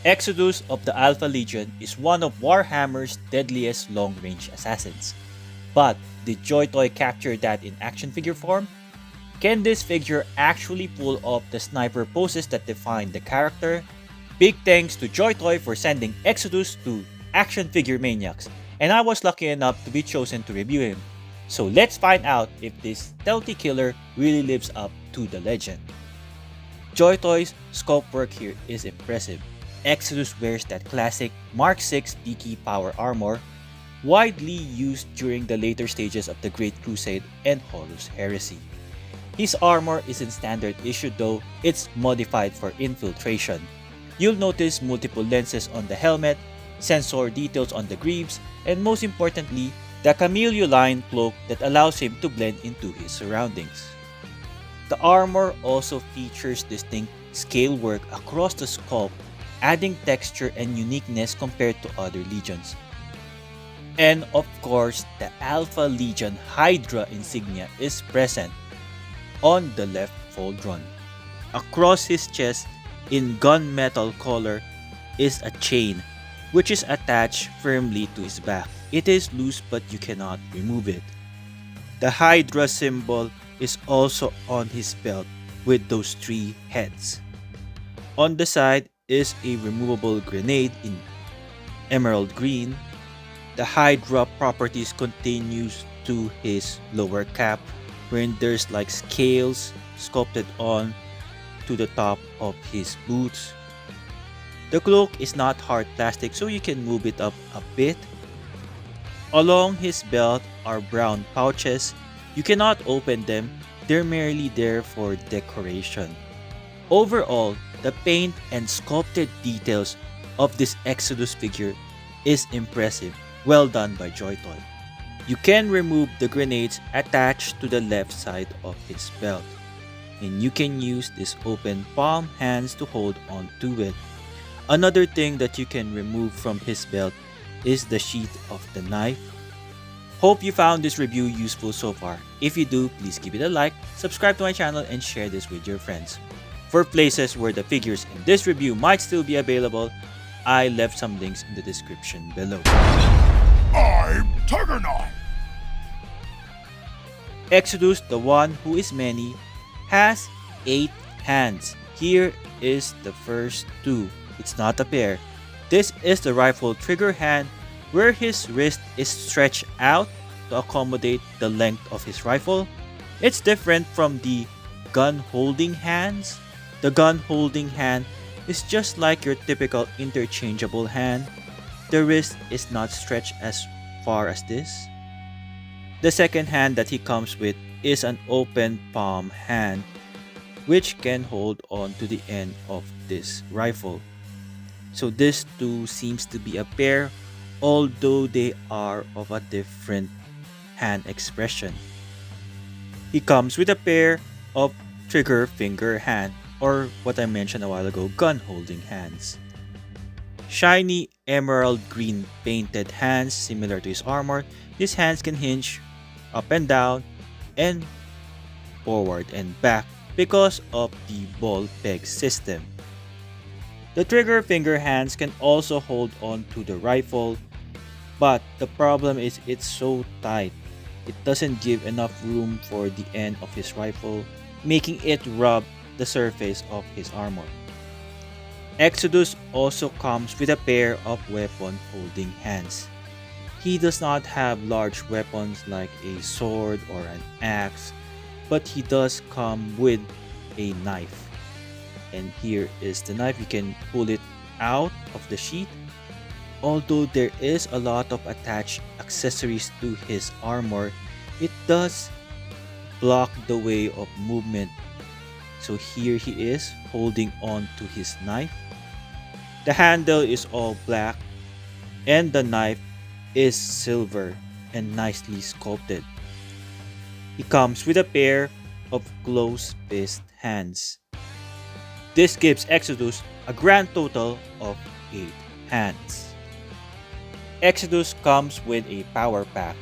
Exodus of the Alpha Legion is one of Warhammer's deadliest long-range assassins. But did JoyToy capture that in action figure form? Can this figure actually pull off the sniper poses that define the character? Big thanks to JoyToy for sending Exodus to Action Figure Maniacs, and I was lucky enough to be chosen to review him. So let's find out if this stealthy killer really lives up to the legend. JoyToy's sculpt work here is impressive. Exodus wears that classic Mark VI Beakie power armor, widely used during the later stages of the Great Crusade and Horus Heresy. His armor isn't standard issue though, it's modified for infiltration. You'll notice multiple lenses on the helmet, sensor details on the greaves, and most importantly, the Cameleoline cloak that allows him to blend into his surroundings. The armor also features distinct scale work across the sculpt, adding texture and uniqueness compared to other legions. And of course, the Alpha Legion Hydra insignia is present on the left pauldron. Across his chest, in gunmetal color, is a chain which is attached firmly to his back. It is loose but you cannot remove it. The Hydra symbol is also on his belt with those 3 heads. On the side is a removable grenade in emerald green. The Hydra properties continues to his lower cap, wherein there's like scales sculpted on to the top of his boots. The cloak is not hard plastic, so you can move it up a bit. Along his belt are brown pouches. You cannot open them, they're merely there for decoration. Overall, the paint and sculpted details of this Exodus figure is impressive. Well done by JoyToy. You can remove the grenades attached to the left side of his belt, and you can use this open palm hands to hold on to it. Another thing that you can remove from his belt is the sheath of the knife. Hope you found this review useful so far. If you do, please give it a like, subscribe to my channel, and share this with your friends. For places where the figures in this review might still be available, I left some links in the description below. I'm Tuggernaut! Exodus, the one who is many, has 8 hands. Here is the first 2. It's not a pair. This is the rifle trigger hand, where his wrist is stretched out to accommodate the length of his rifle. It's different from the gun holding hands. The gun holding hand is just like your typical interchangeable hand. The wrist is not stretched as far as this. The second hand that he comes with is an open palm hand, which can hold on to the end of this rifle. So this two seems to be a pair, although they are of a different hand expression. He comes with a pair of trigger finger hand, or what I mentioned a while ago, gun holding hands. Shiny emerald green painted hands similar to his armor. These hands can hinge up and down and forward and back because of the ball peg system. The trigger finger hands can also hold on to the rifle, but the problem is it's so tight. It doesn't give enough room for the end of his rifle, making it rub the surface of his armor. Exodus also comes with a pair of weapon holding hands. He does not have large weapons like a sword or an axe, but he does come with a knife. And here is the knife. You can pull it out of the sheath. Although there is a lot of attached accessories to his armor, it does block the way of movement. So here he is holding on to his knife. The handle is all black and the knife is silver and nicely sculpted. He comes with a pair of closed fist hands. This gives Exodus a grand total of 8 hands. Exodus comes with a power pack.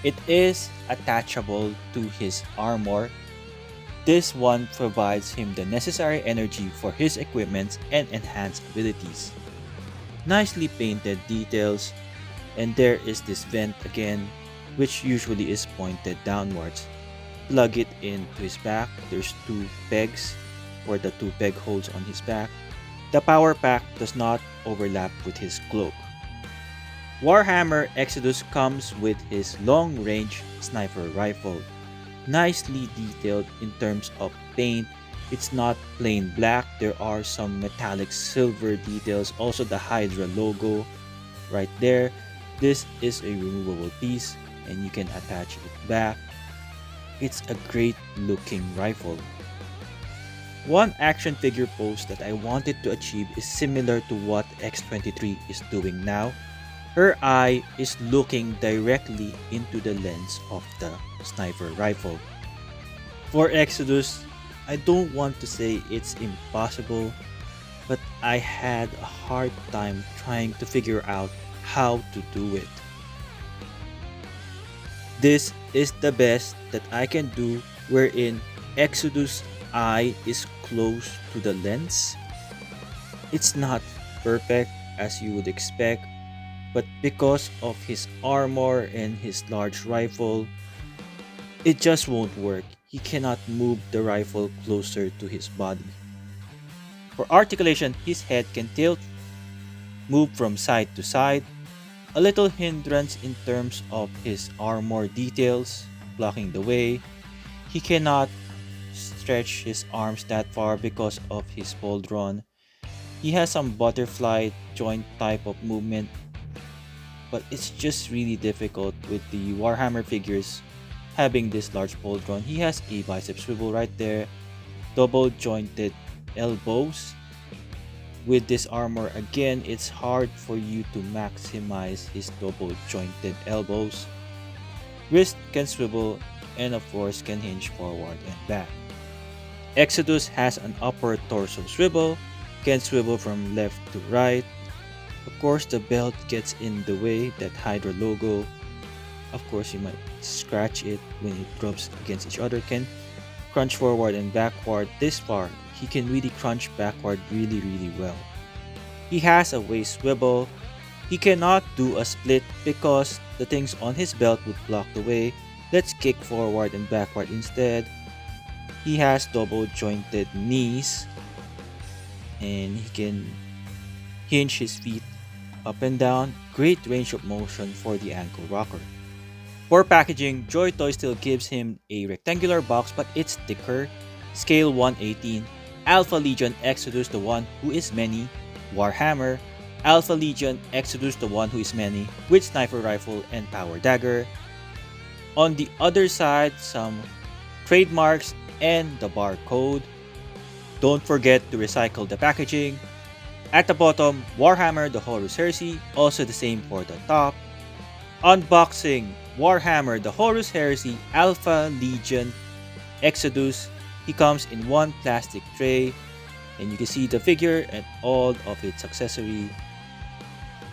It is attachable to his armor. This one provides him the necessary energy for his equipment and enhanced abilities. Nicely painted details, and there is this vent again, which usually is pointed downwards. Plug it into his back, there's 2 pegs for the 2 peg holes on his back. The power pack does not overlap with his cloak. Warhammer Exodus comes with his long-range sniper rifle. Nicely detailed in terms of paint. It's not plain black, there are some metallic silver details, also the Hydra logo right there. This is a removable piece and you can attach it back. It's a great looking rifle. One action figure pose that I wanted to achieve is similar to what X-23 is doing now. Her eye is looking directly into the lens of the sniper rifle. For Exodus, I don't want to say it's impossible, but I had a hard time trying to figure out how to do it. This is the best that I can do, wherein Exodus' eye is close to the lens. It's not perfect as you would expect, but because of his armor and his large rifle, it just won't work. He cannot move the rifle closer to his body. For articulation, his head can tilt, move from side to side, a little hindrance in terms of his armor details, blocking the way. He cannot stretch his arms that far because of his pauldron. He has some butterfly joint type of movement, but it's just really difficult with the Warhammer figures having this large pauldron. He has a bicep swivel right there, double jointed elbows. With this armor, again, it's hard for you to maximize his double jointed elbows. Wrist can swivel and of course can hinge forward and back. Exodus has an upper torso swivel, can swivel from left to right. Of course, the belt gets in the way, that Hydra logo. Of course, you might scratch it when it rubs against each other. Can crunch forward and backward this far. He can really crunch backward really well. He has a waist swivel. He cannot do a split because the things on his belt would block the way. Let's kick forward and backward instead. He has double jointed knees and he can hinge his feet up and down. Great range of motion for the ankle rocker. For packaging, JoyToy still gives him a rectangular box, but it's thicker. Scale 1/18. Alpha Legion Exodus, the one who is many. Warhammer. Alpha Legion Exodus, the one who is many, with sniper rifle and power dagger. On the other side, some trademarks and the barcode. Don't forget to recycle the packaging. At the bottom, Warhammer The Horus Heresy, also the same for the top. Unboxing Warhammer The Horus Heresy Alpha Legion Exodus. He comes in one plastic tray and you can see the figure and all of its accessory.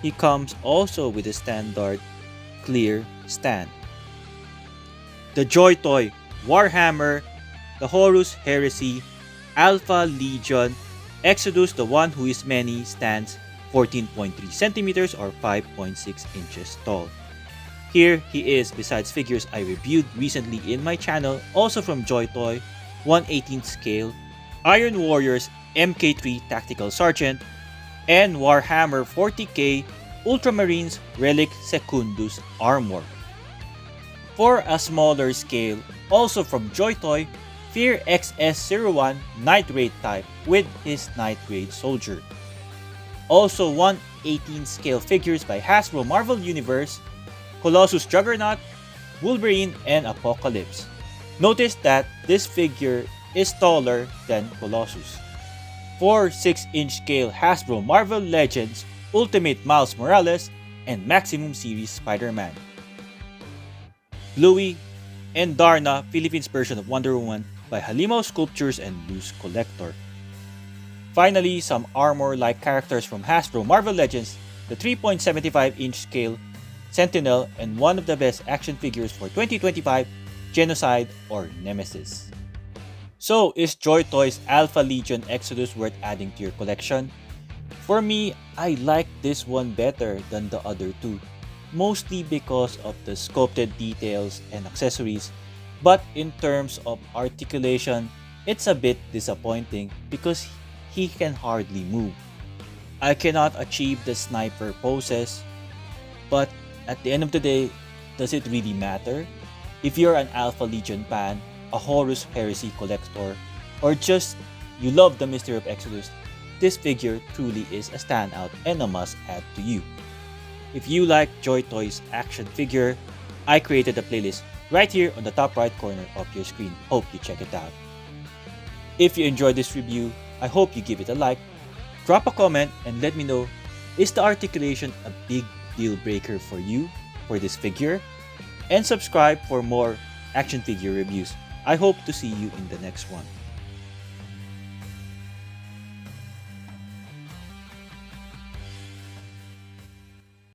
He comes also with a standard clear stand. The JoyToy Warhammer The Horus Heresy Alpha Legion Exodus, the one who is many, stands 14.3 centimeters or 5.6 inches tall. Here he is besides figures I reviewed recently in my channel, also from JoyToy, 1/18 scale, Iron Warriors MKIII Tactical Sergeant, and Warhammer 40k Ultramarines Relic Secundus Armour. For a smaller scale, also from JoyToy, Fear XS01 Night Raid type with his Night Raid Soldier. Also 1/18 scale figures by Hasbro Marvel Universe, Colossus Juggernaut, Wolverine, and Apocalypse. Notice that this figure is taller than Colossus. For 6-inch scale Hasbro Marvel Legends, Ultimate Miles Morales, and Maximum Series Spider-Man. Bluey and Darna, Philippines version of Wonder Woman by Halimo Sculptures and Loose Collector. Finally, some armor-like characters from Hasbro Marvel Legends, the 3.75-inch scale Sentinel, and one of the best action figures for 2025, Genocide or Nemesis. So, is JoyToy's Alpha Legion Exodus worth adding to your collection? For me, I like this one better than the other two, mostly because of the sculpted details and accessories, but in terms of articulation, it's a bit disappointing because he can hardly move. I cannot achieve the sniper poses, but at the end of the day, does it really matter? If you're an Alpha Legion fan, a Horus Heresy collector, or just you love the mystery of Exodus, this figure truly is a standout and a must-add to you. If you like JoyToy's action figure, I created a playlist right here on the top right corner of your screen. Hope you check it out. If you enjoyed this review, I hope you give it a like, drop a comment, and let me know, is the articulation a big deal breaker for you for this figure? And subscribe for more action figure reviews. I hope to see you in the next one.